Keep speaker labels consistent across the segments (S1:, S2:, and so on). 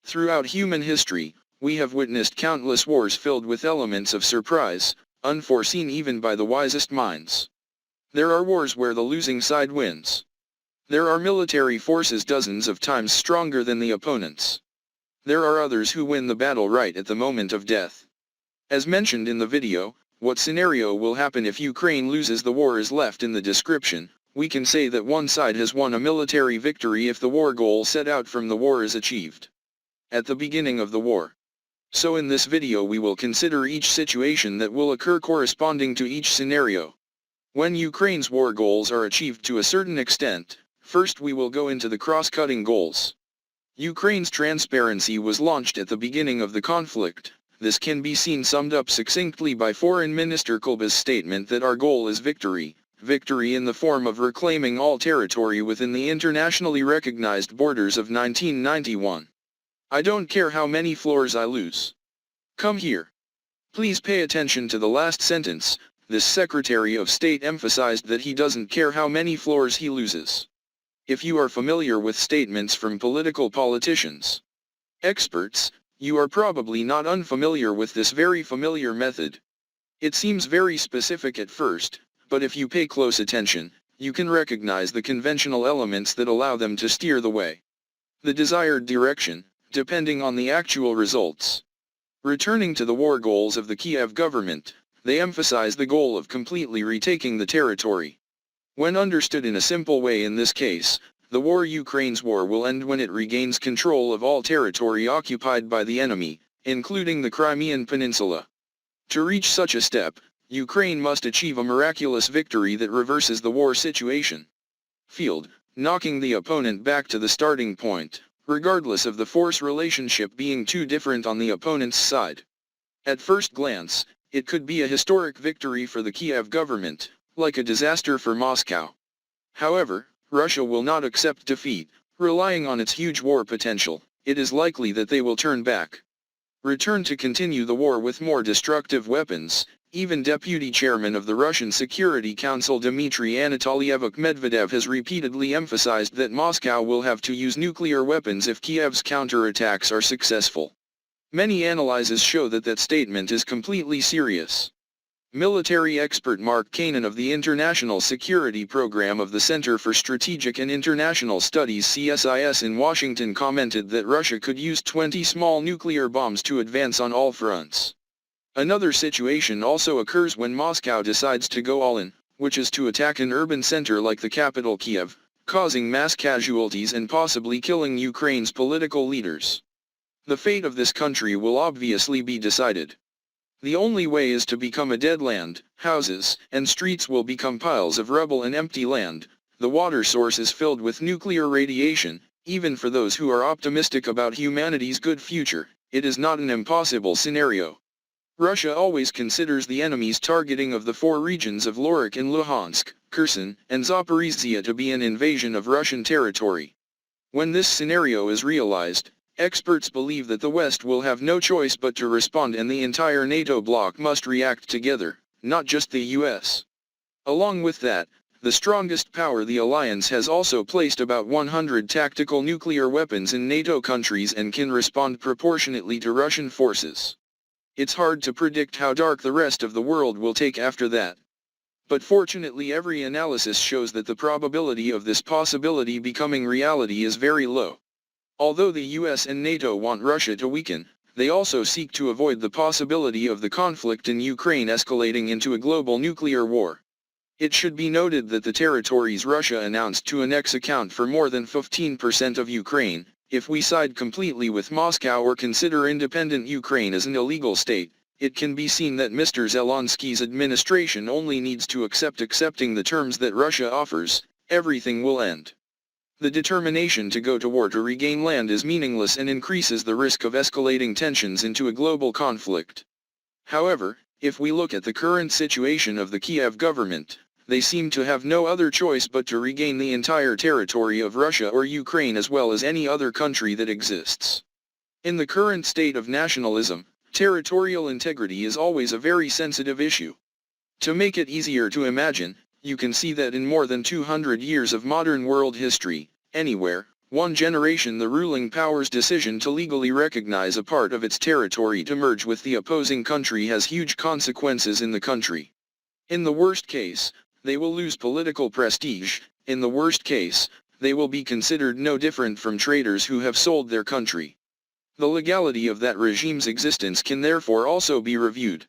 S1: Throughout human history, we have witnessed countless wars filled with elements of surprise, unforeseen even by the wisest minds. There are wars where the losing side wins. There are military forces dozens of times stronger than the opponents. There are others who win the battle right at the moment of death. As mentioned in the video, what scenario will happen if Ukraine loses the war is left in the description. We can say that one side has won a military victory if the war goal set out from the war is achieved at the beginning of the war. So in this video we will consider each situation that will occur corresponding to each scenario. When Ukraine's war goals are achieved to a certain extent, first we will go into the cross-cutting goals. Ukraine's transparency was launched at the beginning of the conflict. This can be seen summed up succinctly by Foreign Minister Kuleba's statement that our goal is victory, victory in the form of reclaiming all territory within the internationally recognized borders of 1991. I don't care how many floors I lose. Come here. Please pay attention to the last sentence. This Secretary of State emphasized that he doesn't care how many floors he loses. If you are familiar with statements from political politicians, experts, you are probably not unfamiliar with this very familiar method. It seems very specific at first, but if you pay close attention, you can recognize the conventional elements that allow them to steer the way. The desired direction, depending on the actual results. Returning to the war goals of the Kiev government, they emphasize the goal of completely retaking the territory. When understood in a simple way in this case, the war Ukraine's war will end when it regains control of all territory occupied by the enemy, including the Crimean peninsula. To reach such a step, Ukraine must achieve a miraculous victory that reverses the war situation. Field, knocking the opponent back to the starting point, regardless of the force relationship being too different on the opponent's side. At first glance, it could be a historic victory for the Kiev government, like a disaster for Moscow. However, Russia will not accept defeat, relying on its huge war potential. It is likely that they will turn back. Return to continue the war with more destructive weapons. Even Deputy Chairman of the Russian Security Council Dmitry Anatolyevich Medvedev has repeatedly emphasized that Moscow will have to use nuclear weapons if Kiev's counterattacks are successful. Many analyses show that that statement is completely serious. Military expert Mark Kanan of the International Security Program of the Center for Strategic and International Studies (CSIS) in Washington commented that Russia could use 20 small nuclear bombs to advance on all fronts. Another situation also occurs when Moscow decides to go all in, which is to attack an urban center like the capital Kiev, causing mass casualties and possibly killing Ukraine's political leaders. The fate of this country will obviously be decided. The only way is to become a dead land. Houses and streets will become piles of rubble and empty land. The water source is filled with nuclear radiation. Even for those who are optimistic about humanity's good future, it is not an impossible scenario. Russia always considers the enemy's targeting of the four regions of Luhansk and Luhansk, Kherson, and Zaporizhzhia to be an invasion of Russian territory. When this scenario is realized, experts believe that the West will have no choice but to respond, and the entire NATO bloc must react together, not just the US. Along with that, the strongest power, the alliance, has also placed about 100 tactical nuclear weapons in NATO countries and can respond proportionately to Russian forces. It's hard to predict how dark the rest of the world will take after that. But fortunately every analysis shows that the probability of this possibility becoming reality is very low. Although the US and NATO want Russia to weaken, they also seek to avoid the possibility of the conflict in Ukraine escalating into a global nuclear war. It should be noted that the territories Russia announced to annex account for more than 15% of Ukraine. If we side completely with Moscow or consider independent Ukraine as an illegal state, it can be seen that Mr. Zelensky's administration only needs to accepting the terms that Russia offers, everything will end. The determination to go to war to regain land is meaningless and increases the risk of escalating tensions into a global conflict. However, if we look at the current situation of the Kiev government, they seem to have no other choice but to regain the entire territory of Russia or Ukraine as well as any other country that exists. In the current state of nationalism, territorial integrity is always a very sensitive issue. To make it easier to imagine, you can see that in more than 200 years of modern world history, anywhere, one generation the ruling power's decision to legally recognize a part of its territory to merge with the opposing country has huge consequences in the country. In the worst case, they will lose political prestige. In the worst case, they will be considered no different from traitors who have sold their country. The legality of that regime's existence can therefore also be reviewed.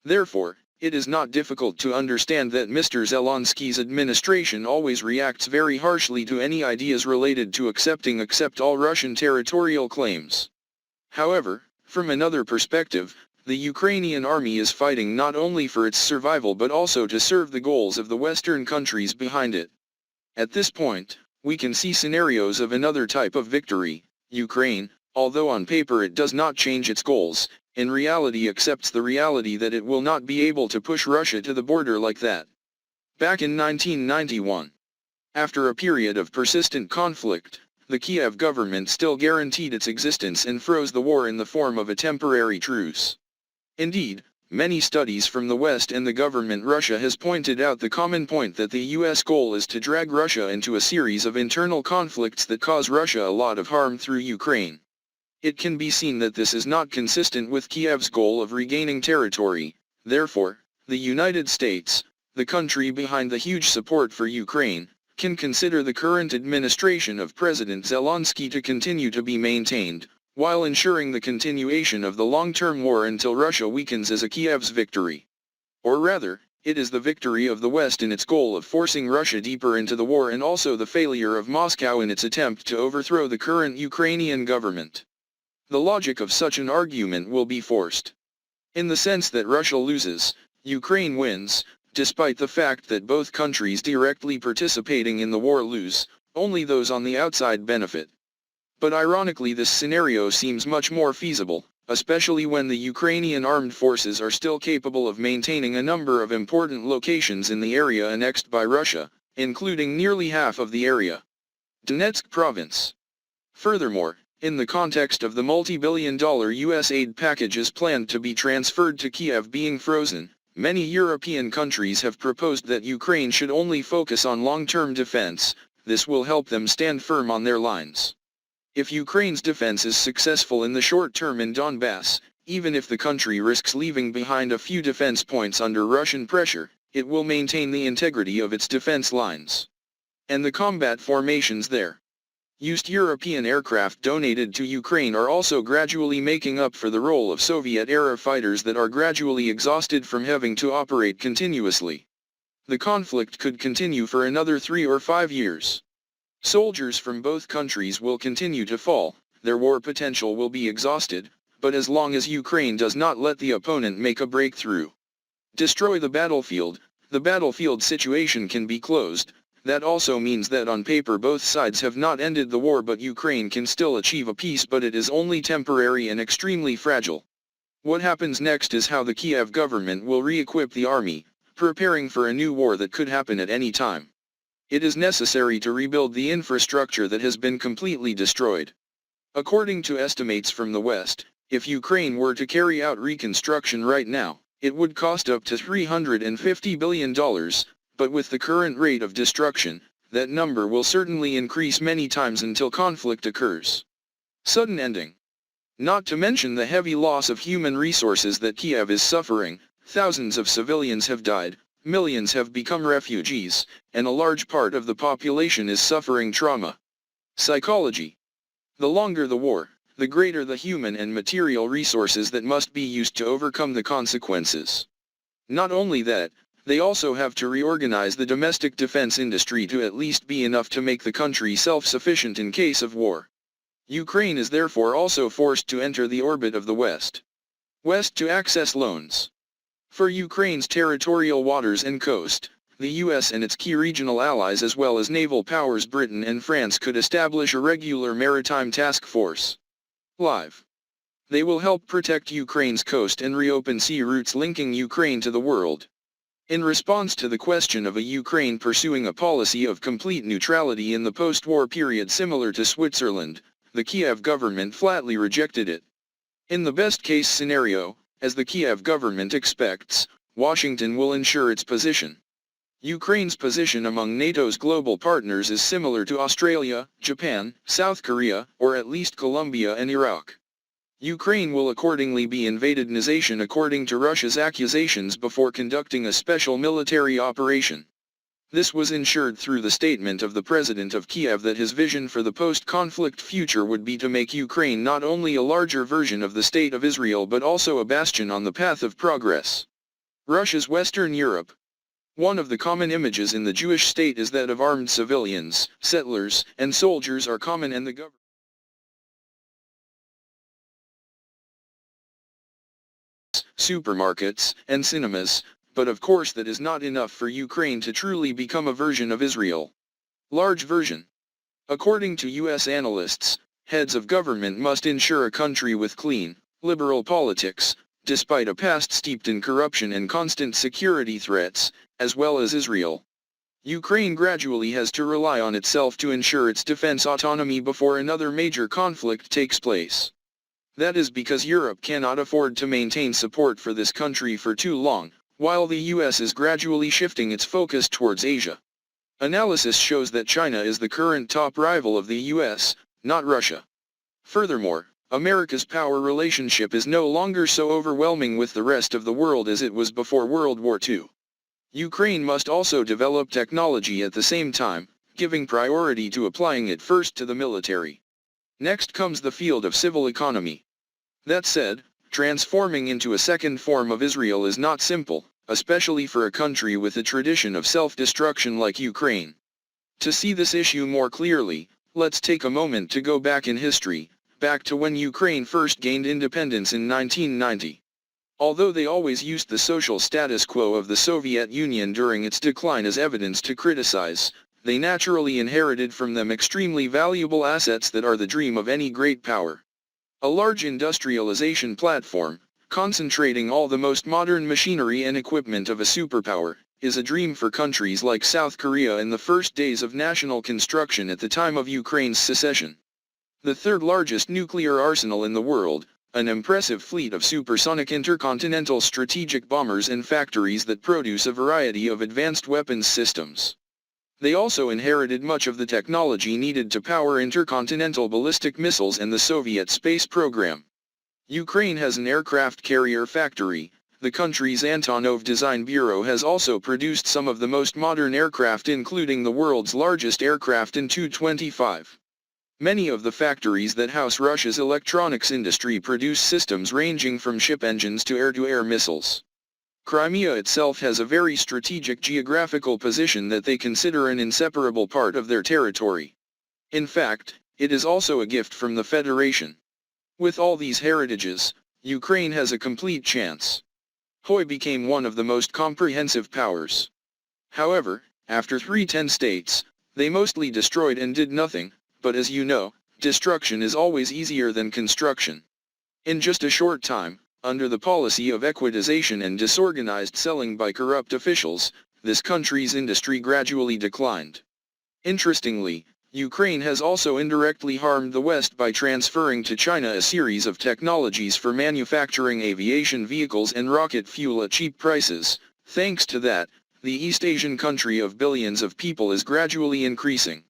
S1: Therefore, it is not difficult to understand that Mr. Zelensky's administration always reacts very harshly to any ideas related to accepting all Russian territorial claims. However, from another perspective, the Ukrainian army is fighting not only for its survival but also to serve the goals of the Western countries behind it. At this point, we can see scenarios of another type of victory. Ukraine, although on paper it does not change its goals, in reality accepts the reality that it will not be able to push Russia to the border like that. Back in 1991, after a period of persistent conflict, the Kiev government still guaranteed its existence and froze the war in the form of a temporary truce. Indeed, many studies from the West and the government Russia has pointed out the common point that the US goal is to drag Russia into a series of internal conflicts that cause Russia a lot of harm through Ukraine. It can be seen that this is not consistent with Kiev's goal of regaining territory. Therefore, the United States, the country behind the huge support for Ukraine, can consider the current administration of President Zelensky to continue to be maintained, while ensuring the continuation of the long-term war until Russia weakens as a Kiev's victory. Or rather, it is the victory of the West in its goal of forcing Russia deeper into the war and also the failure of Moscow in its attempt to overthrow the current Ukrainian government. The logic of such an argument will be forced. In the sense that Russia loses, Ukraine wins, despite the fact that both countries directly participating in the war lose, only those on the outside benefit. But ironically this scenario seems much more feasible, especially when the Ukrainian armed forces are still capable of maintaining a number of important locations in the area annexed by Russia, including nearly half of the area. Donetsk province. Furthermore, in the context of the multi-billion-dollar US aid packages planned to be transferred to Kiev being frozen, many European countries have proposed that Ukraine should only focus on long-term defense. This will help them stand firm on their lines. If Ukraine's defense is successful in the short term in Donbass, even if the country risks leaving behind a few defense points under Russian pressure, it will maintain the integrity of its defense lines and the combat formations there. Used European aircraft donated to Ukraine are also gradually making up for the role of Soviet-era fighters that are gradually exhausted from having to operate continuously. The conflict could continue for another 3 or 5 years. Soldiers from both countries will continue to fall, their war potential will be exhausted, but as long as Ukraine does not let the opponent make a breakthrough, destroy the battlefield situation can be closed. That also means that on paper both sides have not ended the war, but Ukraine can still achieve a peace, but it is only temporary and extremely fragile. What happens next is how the Kiev government will re-equip the army, preparing for a new war that could happen at any time. It is necessary to rebuild the infrastructure that has been completely destroyed. According to estimates from the West, if Ukraine were to carry out reconstruction right now, it would cost up to $350 billion. But with the current rate of destruction, that number will certainly increase many times until conflict occurs. Sudden ending. Not to mention the heavy loss of human resources that Kiev is suffering. Thousands of civilians have died, millions have become refugees, and a large part of the population is suffering trauma. Psychology. The longer the war, the greater the human and material resources that must be used to overcome the consequences. Not only that, they also have to reorganize the domestic defense industry to at least be enough to make the country self-sufficient in case of war. Ukraine is therefore also forced to enter the orbit of the West. West to access loans. For Ukraine's territorial waters and coast, the US and its key regional allies as well as naval powers Britain and France could establish a regular maritime task force. Live. They will help protect Ukraine's coast and reopen sea routes linking Ukraine to the world. In response to the question of a Ukraine pursuing a policy of complete neutrality in the post-war period similar to Switzerland, the Kiev government flatly rejected it. In the best-case scenario, as the Kiev government expects, Washington will ensure its position. Ukraine's position among NATO's global partners is similar to Australia, Japan, South Korea, or at least Colombia and Iraq. Ukraine will accordingly be invaded nation according to Russia's accusations before conducting a special military operation. This was ensured through the statement of the president of Kiev that his vision for the post-conflict future would be to make Ukraine not only a larger version of the State of Israel but also a bastion on the path of progress. Russia's Western Europe. One of the common images in the Jewish state is that of armed civilians, settlers, and soldiers are common and the government. Supermarkets, and cinemas, but of course that is not enough for Ukraine to truly become a version of Israel. Large version. According to U.S. analysts, heads of government must ensure a country with clean, liberal politics, despite a past steeped in corruption and constant security threats, as well as Israel. Ukraine gradually has to rely on itself to ensure its defense autonomy before another major conflict takes place. That is because Europe cannot afford to maintain support for this country for too long, while the US is gradually shifting its focus towards Asia. Analysis shows that China is the current top rival of the US, not Russia. Furthermore, America's power relationship is no longer so overwhelming with the rest of the world as it was before World War II. Ukraine must also develop technology at the same time, giving priority to applying it first to the military. Next comes the field of civil economy. That said, transforming into a second form of Israel is not simple, especially for a country with a tradition of self-destruction like Ukraine. To see this issue more clearly, let's take a moment to go back in history, back to when Ukraine first gained independence in 1990. Although they always used the social status quo of the Soviet Union during its decline as evidence to criticize, they naturally inherited from them extremely valuable assets that are the dream of any great power. A large industrialization platform, concentrating all the most modern machinery and equipment of a superpower, is a dream for countries like South Korea in the first days of national construction at the time of Ukraine's secession. The third largest nuclear arsenal in the world, an impressive fleet of supersonic intercontinental strategic bombers and factories that produce a variety of advanced weapons systems. They also inherited much of the technology needed to power intercontinental ballistic missiles and the Soviet space program. Ukraine has an aircraft carrier factory. The country's Antonov Design Bureau has also produced some of the most modern aircraft, including the world's largest aircraft in Tu-25. Many of the factories that house Russia's electronics industry produce systems ranging from ship engines to air-to-air missiles. Crimea itself has a very strategic geographical position that they consider an inseparable part of their territory. In fact, it is also a gift from the Federation. With all these heritages, Ukraine has a complete chance. Hoy became one of the most comprehensive powers. However, after 310 states, they mostly destroyed and did nothing, but as you know, destruction is always easier than construction. In just a short time, under the policy of equitization and disorganized selling by corrupt officials, this country's industry gradually declined. Interestingly, Ukraine has also indirectly harmed the West by transferring to China a series of technologies for manufacturing aviation vehicles and rocket fuel at cheap prices. Thanks to that, the East Asian country of billions of people is gradually increasing.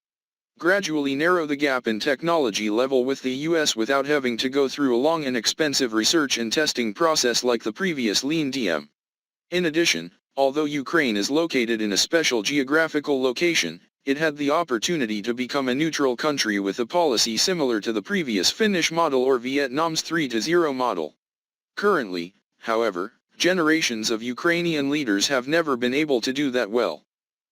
S1: Gradually narrow the gap in technology level with the US without having to go through a long and expensive research and testing process like the previous Lean DM. In addition, although Ukraine is located in a special geographical location, it had the opportunity to become a neutral country with a policy similar to the previous Finnish model or Vietnam's 3-0 model. Currently, however, generations of Ukrainian leaders have never been able to do that well.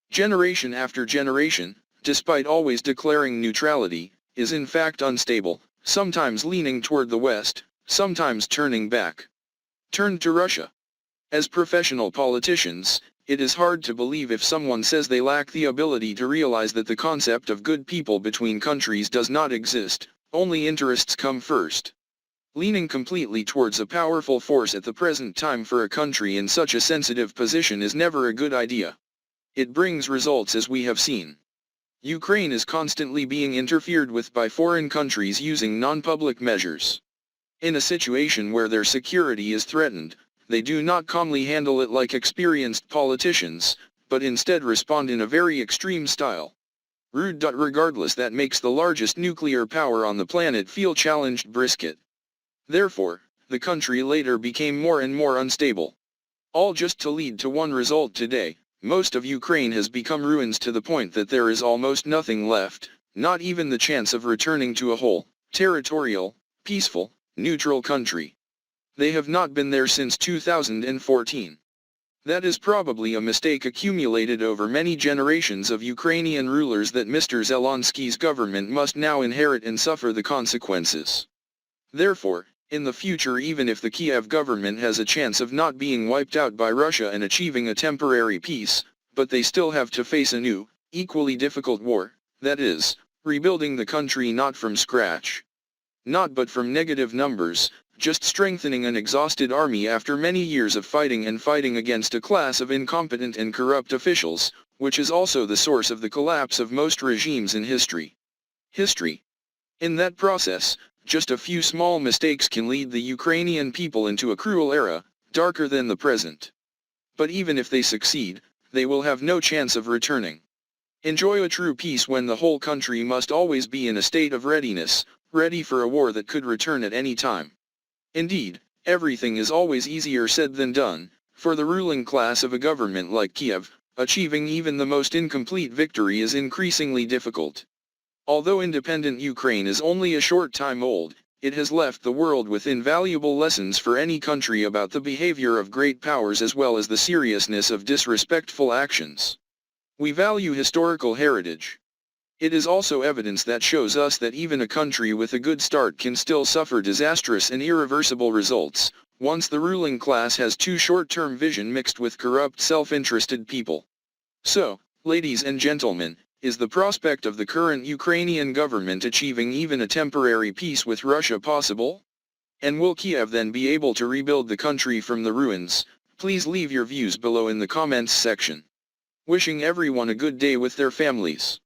S1: Generation after generation, despite always declaring neutrality, is in fact unstable, sometimes leaning toward the West, sometimes turning back. Turned to Russia. As professional politicians, it is hard to believe if someone says they lack the ability to realize that the concept of good people between countries does not exist, only interests come first. Leaning completely towards a powerful force at the present time for a country in such a sensitive position is never a good idea. It brings results as we have seen. Ukraine is constantly being interfered with by foreign countries using non-public measures. In a situation where their security is threatened, they do not calmly handle it like experienced politicians, but instead respond in a very extreme style. Rude. Regardless, that makes the largest nuclear power on the planet feel challenged brisket. Therefore, the country later became more and more unstable. All just to lead to one result today. Most of Ukraine has become ruins to the point that there is almost nothing left, not even the chance of returning to a whole, territorial, peaceful, neutral country. They have not been there since 2014. That is probably a mistake accumulated over many generations of Ukrainian rulers that Mr. Zelensky's government must now inherit and suffer the consequences. Therefore, in the future, even if the Kiev government has a chance of not being wiped out by Russia and achieving a temporary peace, but they still have to face a new, equally difficult war, that is, rebuilding the country not from scratch. Not but from negative numbers, just strengthening an exhausted army after many years of fighting against a class of incompetent and corrupt officials, which is also the source of the collapse of most regimes in history. In that process, just a few small mistakes can lead the Ukrainian people into a cruel era, darker than the present. But even if they succeed, they will have no chance of returning. Enjoy a true peace when the whole country must always be in a state of readiness, ready for a war that could return at any time. Indeed, everything is always easier said than done. For the ruling class of a government like Kiev, achieving even the most incomplete victory is increasingly difficult. Although independent Ukraine is only a short time old, it has left the world with invaluable lessons for any country about the behavior of great powers as well as the seriousness of disrespectful actions. We value historical heritage. It is also evidence that shows us that even a country with a good start can still suffer disastrous and irreversible results, once the ruling class has too short-term vision mixed with corrupt self-interested people. So, ladies and gentlemen, is the prospect of the current Ukrainian government achieving even a temporary peace with Russia possible? And will Kiev then be able to rebuild the country from the ruins? Please leave your views below in the comments section. Wishing everyone a good day with their families.